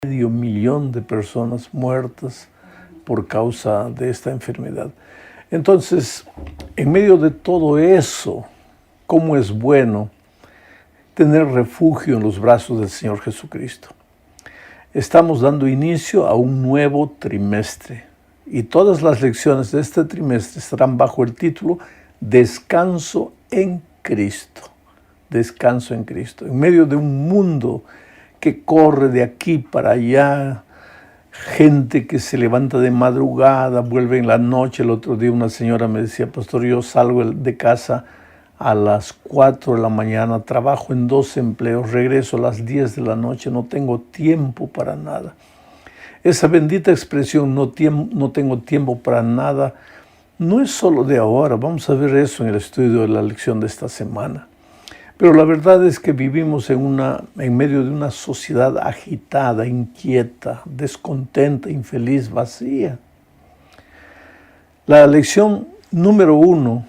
medio millón de personas muertas por causa de esta enfermedad. Entonces, en medio de todo eso, ¿cómo es bueno tener refugio en los brazos del Señor Jesucristo? Estamos dando inicio a un nuevo trimestre y todas las lecciones de este trimestre estarán bajo el título Descanso en Cristo. Descanso en Cristo. En medio de un mundo que corre de aquí para allá, gente que se levanta de madrugada, vuelve en la noche. El otro día una señora me decía: pastor, yo salgo de casa a las 4 de la mañana, trabajo en 2 empleos, regreso a las 10 de la noche, no tengo tiempo para nada. Esa bendita expresión, no tengo tiempo para nada, no es solo de ahora. Vamos a ver eso en el estudio de la lección de esta semana. Pero la verdad es que vivimos en medio de una sociedad agitada, inquieta, descontenta, infeliz, vacía. La lección número 1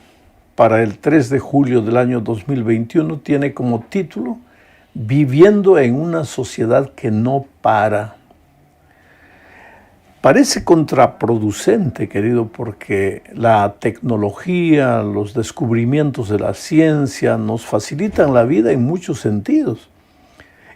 para el 3 de julio del año 2021 tiene como título Viviendo en una sociedad que no para. Parece contraproducente, querido, porque la tecnología, los descubrimientos de la ciencia nos facilitan la vida en muchos sentidos.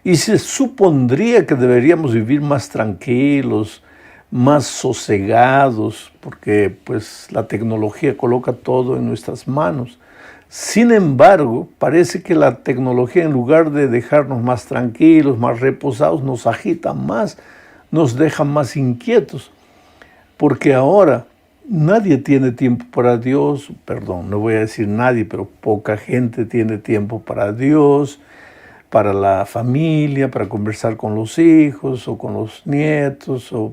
Y se supondría que deberíamos vivir más tranquilos, más sosegados, porque pues la tecnología coloca todo en nuestras manos. Sin embargo, parece que la tecnología, en lugar de dejarnos más tranquilos, más reposados, nos agita más, nos deja más inquietos, porque ahora nadie tiene tiempo para Dios. Perdón, no voy a decir nadie, pero poca gente tiene tiempo para Dios, para la familia, para conversar con los hijos o con los nietos, o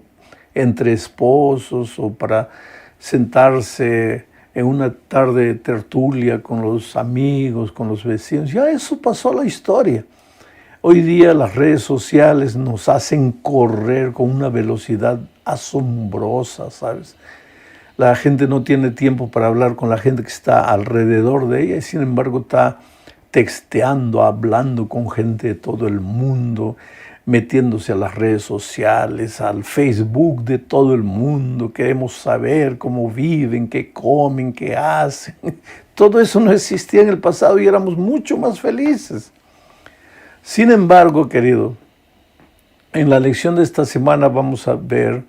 entre esposos, o para sentarse en una tarde de tertulia con los amigos, con los vecinos. Ya eso pasó a la historia. Hoy día las redes sociales nos hacen correr con una velocidad asombrosa, ¿sabes? La gente no tiene tiempo para hablar con la gente que está alrededor de ella y sin embargo está texteando, hablando con gente de todo el mundo, metiéndose a las redes sociales, al Facebook de todo el mundo. Queremos saber cómo viven, qué comen, qué hacen. Todo eso no existía en el pasado y éramos mucho más felices. Sin embargo, querido, en la lección de esta semana vamos a ver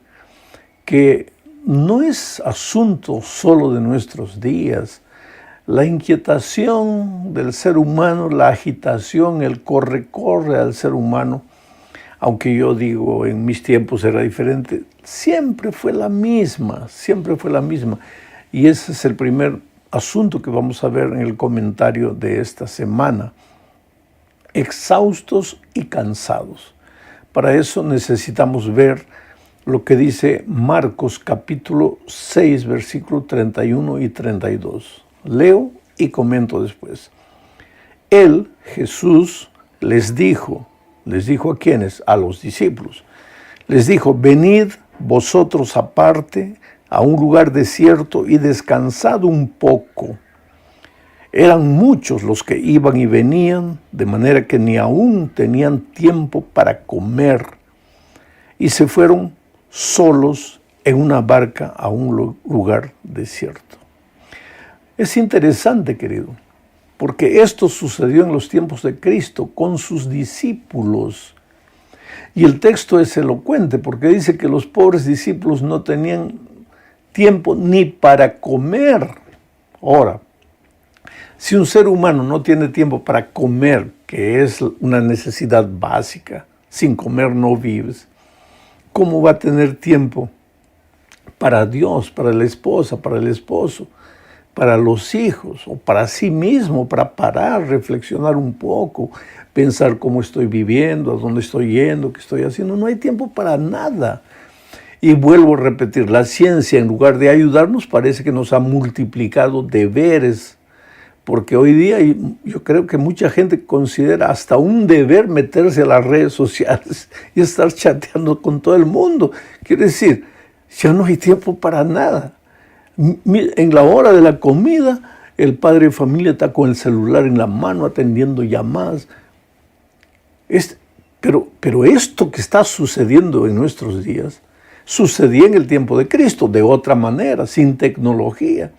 que no es asunto solo de nuestros días. La inquietación del ser humano, la agitación, el corre-corre al ser humano, aunque yo digo en mis tiempos era diferente, siempre fue la misma, siempre fue la misma. Y ese es el primer asunto que vamos a ver en el comentario de esta semana. Exhaustos y cansados. Para eso necesitamos ver lo que dice Marcos capítulo 6, versículos 31 y 32. Leo y comento después. Él, Jesús, les dijo ¿a quiénes? A los discípulos. Les dijo: venid vosotros aparte a un lugar desierto y descansad un poco. Eran muchos los que iban y venían, de manera que ni aún tenían tiempo para comer. Y se fueron solos en una barca a un lugar desierto. Es interesante, querido, porque esto sucedió en los tiempos de Cristo con sus discípulos. Y el texto es elocuente porque dice que los pobres discípulos no tenían tiempo ni para comer. Ahora, si un ser humano no tiene tiempo para comer, que es una necesidad básica, sin comer no vives, ¿cómo va a tener tiempo para Dios, para la esposa, para el esposo, para los hijos o para sí mismo, para parar, reflexionar un poco, pensar cómo estoy viviendo, a dónde estoy yendo, qué estoy haciendo? No hay tiempo para nada. Y vuelvo a repetir, la ciencia, en lugar de ayudarnos, parece que nos ha multiplicado deberes, porque hoy día yo creo que mucha gente considera hasta un deber meterse a las redes sociales y estar chateando con todo el mundo. Quiere decir, ya no hay tiempo para nada. En la hora de la comida, el padre de familia está con el celular en la mano atendiendo llamadas. Pero esto que está sucediendo en nuestros días, sucedía en el tiempo de Cristo, de otra manera, sin tecnología.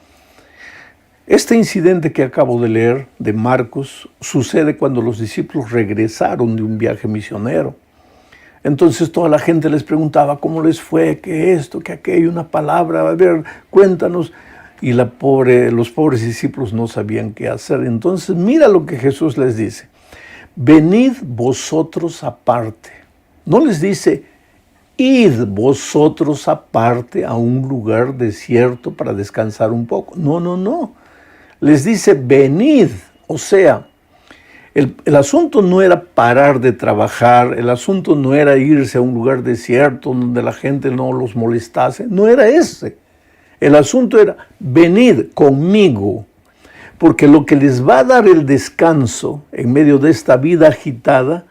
Este incidente que acabo de leer de Marcos sucede cuando los discípulos regresaron de un viaje misionero. Entonces toda la gente les preguntaba cómo les fue, qué esto, qué aquello, una palabra, a ver, cuéntanos. Y los pobres discípulos no sabían qué hacer. Entonces mira lo que Jesús les dice. Venid vosotros aparte. No les dice, id vosotros aparte a un lugar desierto para descansar un poco. No. Les dice, venid. O sea, el asunto no era parar de trabajar, el asunto no era irse a un lugar desierto donde la gente no los molestase, no era ese. El asunto era, venid conmigo, porque lo que les va a dar el descanso en medio de esta vida agitada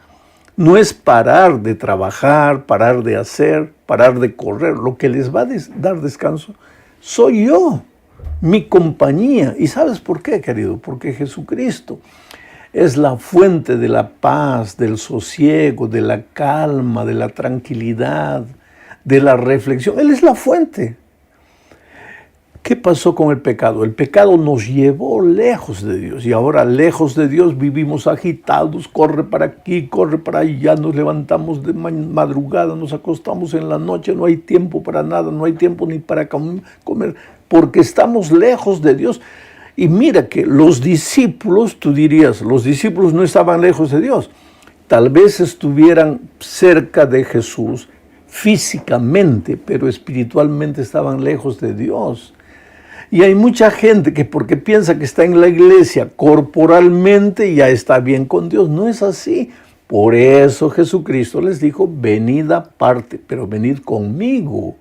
no es parar de trabajar, parar de hacer, parar de correr. Lo que les va a dar descanso soy yo, mi compañía. ¿Y sabes por qué, querido? Porque Jesucristo es la fuente de la paz, del sosiego, de la calma, de la tranquilidad, de la reflexión. Él es la fuente. ¿Qué pasó con el pecado? El pecado nos llevó lejos de Dios y ahora lejos de Dios vivimos agitados, corre para aquí, corre para allá, nos levantamos de madrugada, nos acostamos en la noche, no hay tiempo para nada, no hay tiempo ni para comer, porque estamos lejos de Dios. Y mira que los discípulos, tú dirías, los discípulos no estaban lejos de Dios, tal vez estuvieran cerca de Jesús físicamente, pero espiritualmente estaban lejos de Dios. Y hay mucha gente que porque piensa que está en la iglesia corporalmente ya está bien con Dios. No es así. Por eso Jesucristo les dijo, venid aparte, pero venid conmigo,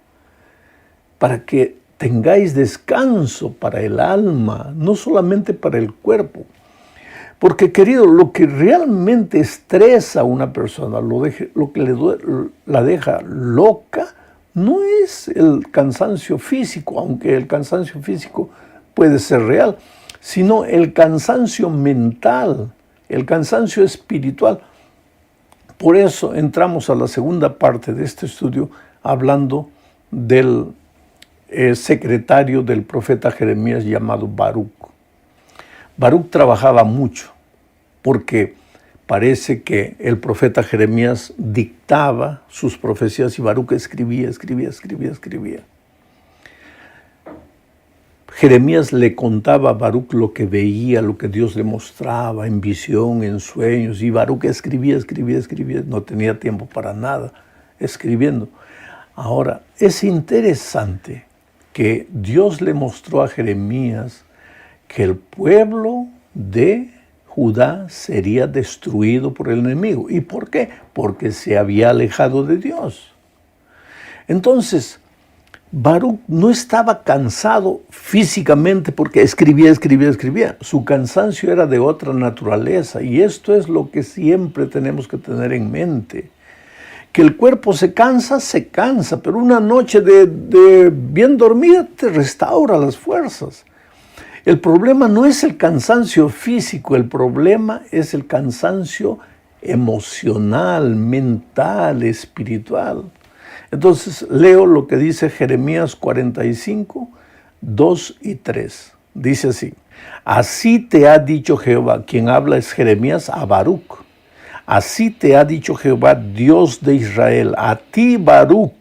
para que tengáis descanso para el alma, no solamente para el cuerpo. Porque, querido, lo que realmente estresa a una persona, lo que la deja loca, no es el cansancio físico, aunque el cansancio físico puede ser real, sino el cansancio mental, el cansancio espiritual. Por eso entramos a la segunda parte de este estudio hablando del secretario del profeta Jeremías llamado Baruc. Baruc trabajaba mucho porque parece que el profeta Jeremías dictaba sus profecías y Baruc escribía. Jeremías le contaba a Baruc lo que veía, lo que Dios le mostraba en visión, en sueños, y Baruc escribía, no tenía tiempo para nada escribiendo. Ahora, es interesante que Dios le mostró a Jeremías que el pueblo de Judá sería destruido por el enemigo. ¿Y por qué? Porque se había alejado de Dios. Entonces, Baruc no estaba cansado físicamente porque escribía. Su cansancio era de otra naturaleza. Y esto es lo que siempre tenemos que tener en mente. Que el cuerpo se cansa, pero una noche de bien dormida te restaura las fuerzas. El problema no es el cansancio físico, el problema es el cansancio emocional, mental, espiritual. Entonces leo lo que dice Jeremías 45, 2 y 3. Dice así, así te ha dicho Jehová, quien habla es Jeremías a Baruc. Así te ha dicho Jehová, Dios de Israel, a ti Baruc.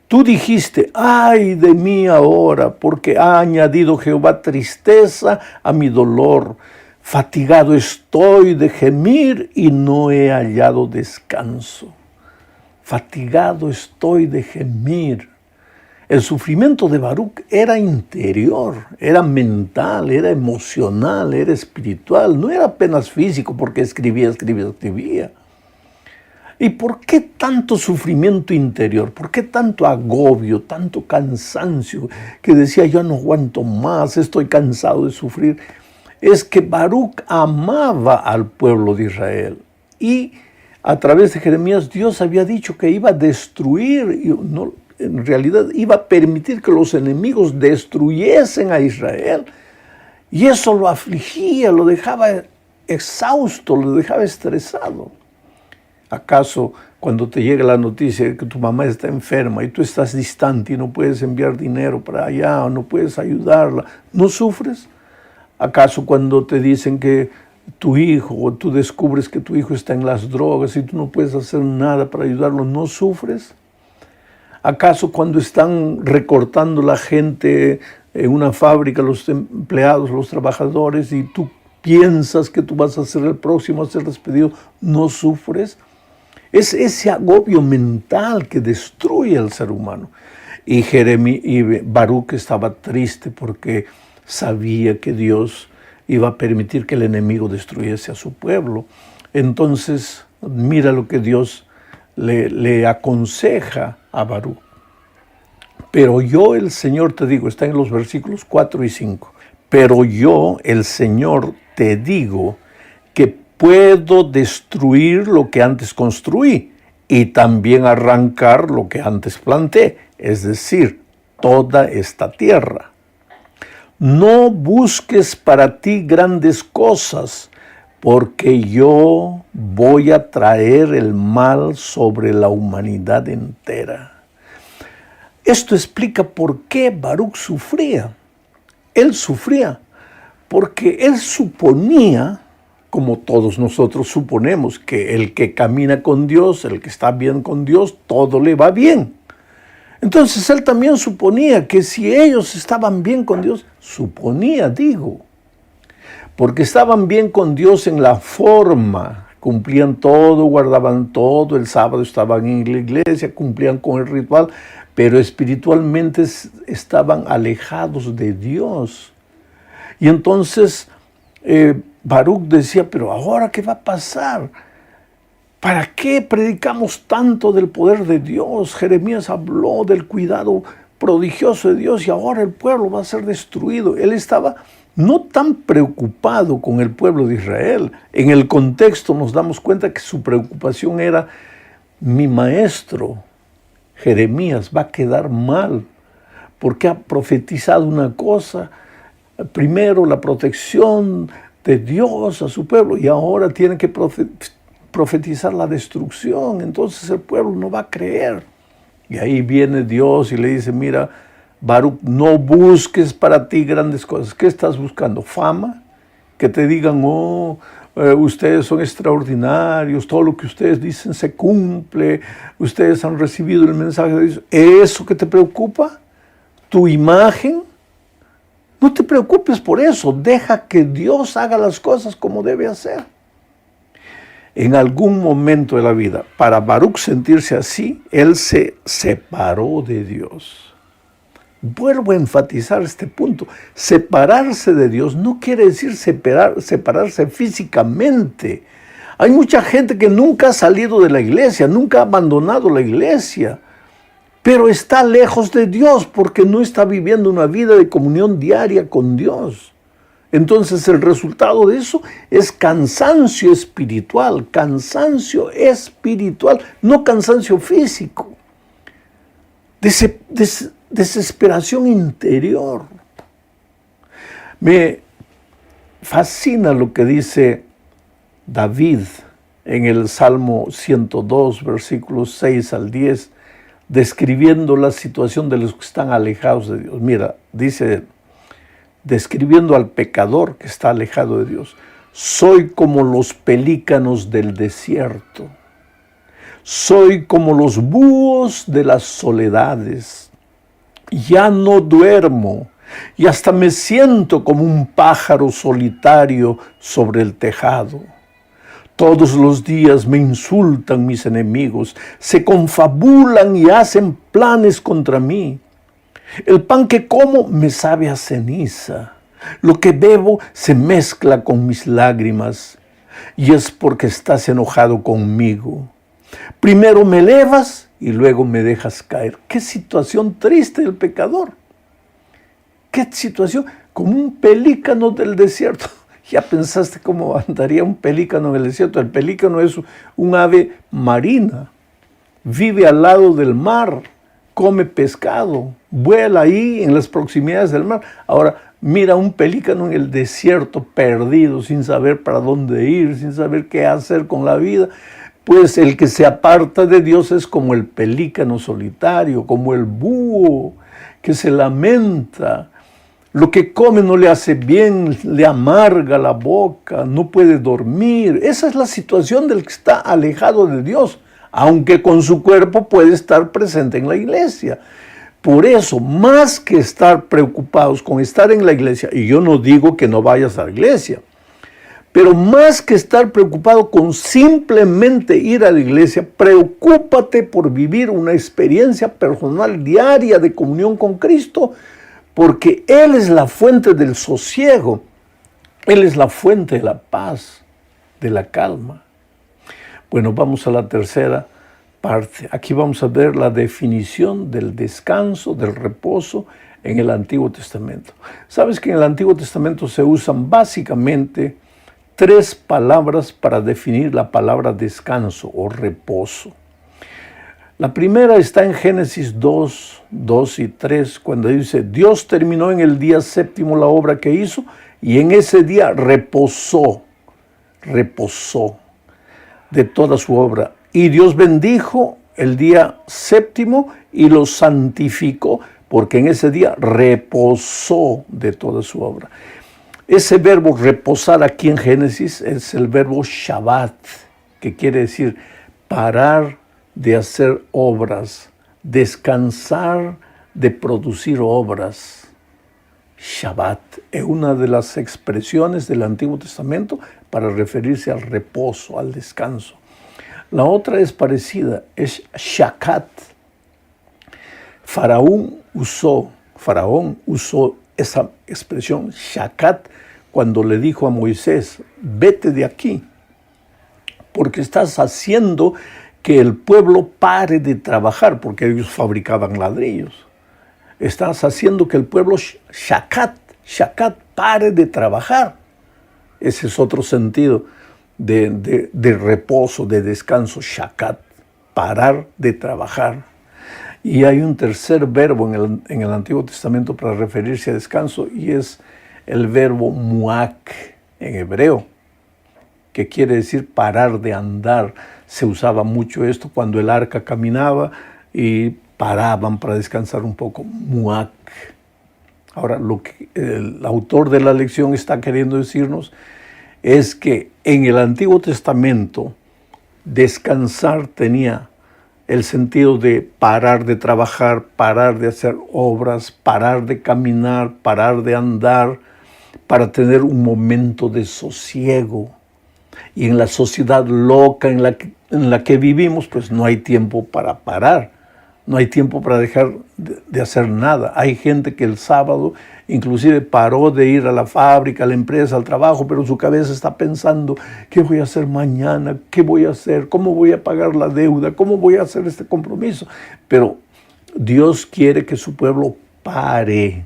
Tú dijiste, ay de mí ahora, porque ha añadido Jehová tristeza a mi dolor. Fatigado estoy de gemir y no he hallado descanso. Fatigado estoy de gemir. El sufrimiento de Baruc era interior, era mental, era emocional, era espiritual. No era apenas físico porque escribía. ¿Y por qué tanto sufrimiento interior? ¿Por qué tanto agobio, tanto cansancio? Que decía, yo no aguanto más, estoy cansado de sufrir. Es que Baruc amaba al pueblo de Israel. Y a través de Jeremías, Dios había dicho que iba a destruir, en realidad iba a permitir que los enemigos destruyesen a Israel. Y eso lo afligía, lo dejaba exhausto, lo dejaba estresado. ¿Acaso cuando te llega la noticia de que tu mamá está enferma y tú estás distante y no puedes enviar dinero para allá o no puedes ayudarla, no sufres? ¿Acaso cuando te dicen que tu hijo o tú descubres que tu hijo está en las drogas y tú no puedes hacer nada para ayudarlo, no sufres? ¿Acaso cuando están recortando la gente en una fábrica, los empleados, los trabajadores, y tú piensas que tú vas a ser el próximo a ser despedido, no sufres? Es ese agobio mental que destruye al ser humano. Y Baruc estaba triste porque sabía que Dios iba a permitir que el enemigo destruyese a su pueblo. Entonces, mira lo que Dios le aconseja a Baruc. Pero yo, el Señor, te digo, está en los versículos 4 y 5. Pero yo, el Señor, te digo que puedo destruir lo que antes construí y también arrancar lo que antes planté, es decir, toda esta tierra. No busques para ti grandes cosas, porque yo voy a traer el mal sobre la humanidad entera. Esto explica por qué Baruc sufría. Él sufría porque él suponía, como todos nosotros suponemos, que el que camina con Dios, el que está bien con Dios, todo le va bien. Entonces él también suponía que si ellos estaban bien con Dios, porque estaban bien con Dios en la forma, cumplían todo, guardaban todo, el sábado estaban en la iglesia, cumplían con el ritual, pero espiritualmente estaban alejados de Dios. Y entonces Baruc decía, pero ahora ¿qué va a pasar? ¿Para qué predicamos tanto del poder de Dios? Jeremías habló del cuidado prodigioso de Dios y ahora el pueblo va a ser destruido. Él estaba no tan preocupado con el pueblo de Israel. En el contexto nos damos cuenta que su preocupación era, mi maestro Jeremías va a quedar mal porque ha profetizado una cosa, primero la protección de Dios a su pueblo y ahora tiene que profetizar la destrucción, entonces el pueblo no va a creer. Y ahí viene Dios y le dice, mira, Baruc, no busques para ti grandes cosas. ¿Qué estás buscando? ¿Fama? Que te digan, ustedes son extraordinarios, todo lo que ustedes dicen se cumple, ustedes han recibido el mensaje de Dios. ¿Eso que te preocupa? ¿Tu imagen? No te preocupes por eso, deja que Dios haga las cosas como debe hacer. En algún momento de la vida, para Baruc sentirse así, él se separó de Dios. Vuelvo a enfatizar este punto. Separarse de Dios no quiere decir separarse físicamente. Hay mucha gente que nunca ha salido de la iglesia, nunca ha abandonado la iglesia, pero está lejos de Dios porque no está viviendo una vida de comunión diaria con Dios. Entonces el resultado de eso es cansancio espiritual, no cansancio físico, desesperación interior. Me fascina lo que dice David en el Salmo 102, versículos 6 al 10, describiendo la situación de los que están alejados de Dios. Mira, dice, describiendo al pecador que está alejado de Dios, soy como los pelícanos del desierto, soy como los búhos de las soledades, ya no duermo y hasta me siento como un pájaro solitario sobre el tejado. Todos los días me insultan mis enemigos, se confabulan y hacen planes contra mí. El pan que como me sabe a ceniza, lo que bebo se mezcla con mis lágrimas, y es porque estás enojado conmigo. Primero me elevas y luego me dejas caer. Qué situación triste del pecador. Qué situación, como un pelícano del desierto. ¿Ya pensaste cómo andaría un pelícano en el desierto? El pelícano es un ave marina, vive al lado del mar, come pescado, vuela ahí en las proximidades del mar. Ahora, mira un pelícano en el desierto perdido, sin saber para dónde ir, sin saber qué hacer con la vida. Pues el que se aparta de Dios es como el pelícano solitario, como el búho que se lamenta. Lo que come no le hace bien, le amarga la boca, no puede dormir. Esa es la situación del que está alejado de Dios, aunque con su cuerpo puede estar presente en la iglesia. Por eso, más que estar preocupados con estar en la iglesia, y yo no digo que no vayas a la iglesia, pero más que estar preocupado con simplemente ir a la iglesia, preocúpate por vivir una experiencia personal diaria de comunión con Cristo, porque Él es la fuente del sosiego, Él es la fuente de la paz, de la calma. Bueno, vamos a la tercera parte. Aquí vamos a ver la definición del descanso, del reposo en el Antiguo Testamento. Sabes que en el Antiguo Testamento se usan básicamente 3 palabras para definir la palabra descanso o reposo. La primera está en Génesis 2, 2 y 3, cuando dice, Dios terminó en el día séptimo la obra que hizo y en ese día reposó de toda su obra. Y Dios bendijo el día séptimo y lo santificó, porque en ese día reposó de toda su obra. Ese verbo reposar aquí en Génesis es el verbo Shabbat, que quiere decir parar de hacer obras, descansar de producir obras. Shabbat es una de las expresiones del Antiguo Testamento para referirse al reposo, al descanso. La otra es parecida, es Shakat. Faraón usó esa expresión, Shakat, cuando le dijo a Moisés, vete de aquí, porque estás haciendo que el pueblo pare de trabajar, porque ellos fabricaban ladrillos. Estás haciendo que el pueblo Shakat pare de trabajar. Ese es otro sentido de reposo, de descanso, Shakat, parar de trabajar. Y hay un tercer verbo en el Antiguo Testamento para referirse a descanso, y es el verbo muak en hebreo, que quiere decir parar de andar. Se usaba mucho esto cuando el arca caminaba y paraban para descansar un poco, muak. Ahora, lo que el autor de la lección está queriendo decirnos es que en el Antiguo Testamento descansar tenía el sentido de parar de trabajar, parar de hacer obras, parar de caminar, parar de andar, para tener un momento de sosiego. Y en la sociedad loca en la que vivimos, pues no hay tiempo para parar, no hay tiempo para dejar de hacer nada. Hay gente que el sábado inclusive paró de ir a la fábrica, a la empresa, al trabajo, pero su cabeza está pensando, ¿qué voy a hacer mañana? ¿Qué voy a hacer? ¿Cómo voy a pagar la deuda? ¿Cómo voy a hacer este compromiso? Pero Dios quiere que su pueblo pare.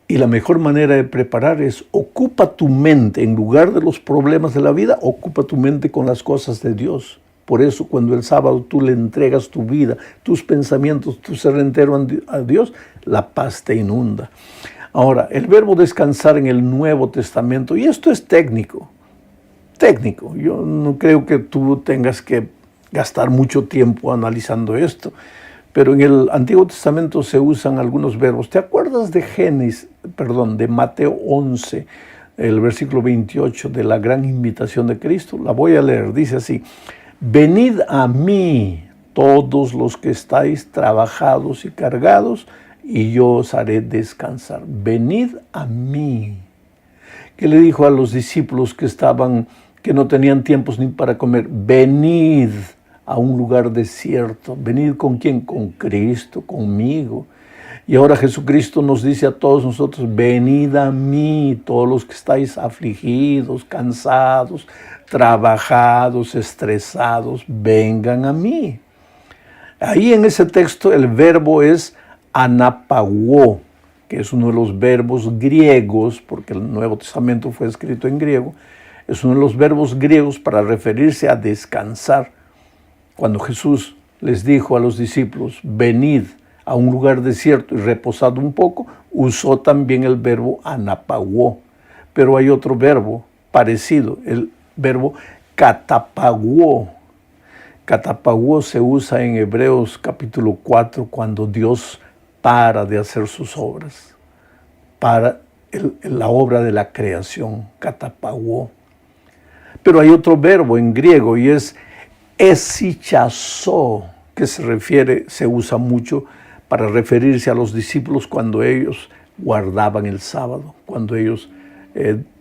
Y la mejor manera de preparar es ocupa tu mente, en lugar de los problemas de la vida, ocupa tu mente con las cosas de Dios. Por eso cuando el sábado tú le entregas tu vida, tus pensamientos, tu ser entero a Dios, la paz te inunda. Ahora, el verbo descansar en el Nuevo Testamento, y esto es técnico, yo no creo que tú tengas que gastar mucho tiempo analizando esto, pero en el Antiguo Testamento se usan algunos verbos. ¿Te acuerdas de Mateo 11, el versículo 28 de la gran invitación de Cristo? La voy a leer, dice así, venid a mí todos los que estáis trabajados y cargados, y yo os haré descansar. Venid a mí. ¿Qué le dijo a los discípulos que no tenían tiempos ni para comer? Venid a un lugar desierto. ¿Venid con quién? Con Cristo, conmigo. Y ahora Jesucristo nos dice a todos nosotros, venid a mí, todos los que estáis afligidos, cansados, trabajados, estresados, vengan a mí. Ahí en ese texto el verbo es anapagó, que es uno de los verbos griegos, porque el Nuevo Testamento fue escrito en griego, es uno de los verbos griegos para referirse a descansar. Cuando Jesús les dijo a los discípulos, venid a un lugar desierto y reposad un poco, usó también el verbo anapagó. Pero hay otro verbo parecido, el verbo catapaguó. Catapaguó se usa en Hebreos capítulo 4 cuando Dios para de hacer sus obras, para la obra de la creación, catapaguó. Pero hay otro verbo en griego y es esichazó, que se usa mucho para referirse a los discípulos cuando ellos guardaban el sábado, cuando ellos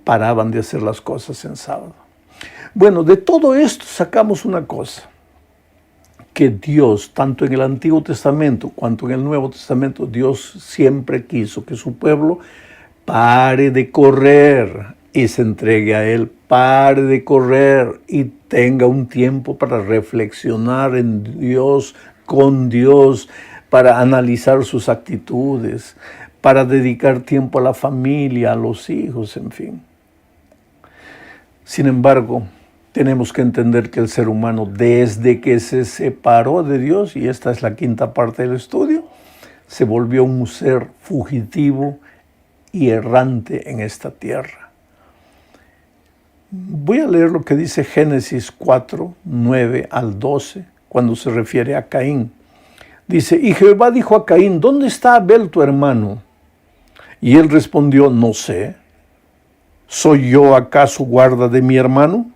paraban de hacer las cosas en sábado. Bueno, de todo esto sacamos una cosa, que Dios, tanto en el Antiguo Testamento cuanto en el Nuevo Testamento, Dios siempre quiso que su pueblo pare de correr y se entregue a Él, pare de correr y tenga un tiempo para reflexionar en Dios, con Dios, para analizar sus actitudes, para dedicar tiempo a la familia, a los hijos, en fin. Sin embargo, tenemos que entender que el ser humano, desde que se separó de Dios, y esta es la quinta parte del estudio, se volvió un ser fugitivo y errante en esta tierra. Voy a leer lo que dice Génesis 4, 9 al 12, cuando se refiere a Caín. Dice, y Jehová dijo a Caín, ¿dónde está Abel tu hermano? Y él respondió, no sé. ¿Soy yo acaso guarda de mi hermano?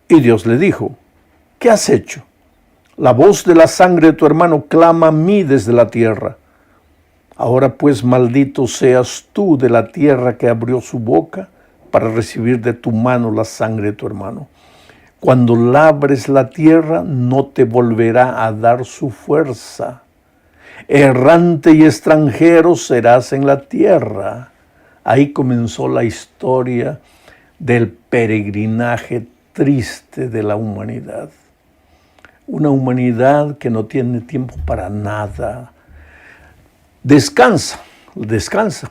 Y Dios le dijo, ¿qué has hecho? La voz de la sangre de tu hermano clama a mí desde la tierra. Ahora pues maldito seas tú de la tierra que abrió su boca para recibir de tu mano la sangre de tu hermano. Cuando labres la tierra no te volverá a dar su fuerza. Errante y extranjero serás en la tierra. Ahí comenzó la historia del peregrinaje triste de la humanidad. Una humanidad que no tiene tiempo para nada. Descansa,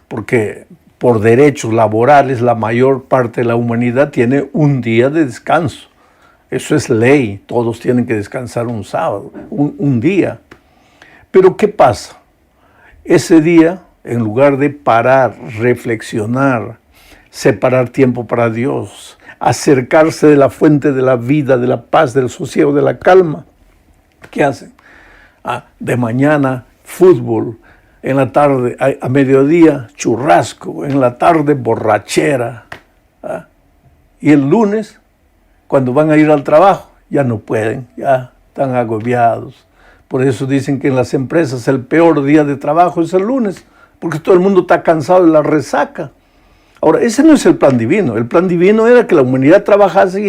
porque por derechos laborales la mayor parte de la humanidad tiene un día de descanso. Eso es ley, todos tienen que descansar un sábado, un día. Pero ¿qué pasa? Ese día, en lugar de parar, reflexionar, separar tiempo para Dios, acercarse de la fuente de la vida, de la paz, del sosiego, de la calma, ¿qué hacen? De mañana, fútbol, en la tarde, a mediodía, churrasco, en la tarde, borrachera. Y el lunes, cuando van a ir al trabajo, ya no pueden, ya están agobiados. Por eso dicen que en las empresas el peor día de trabajo es el lunes, porque todo el mundo está cansado de la resaca. Ahora, ese no es el plan divino. El plan divino era que la humanidad trabajase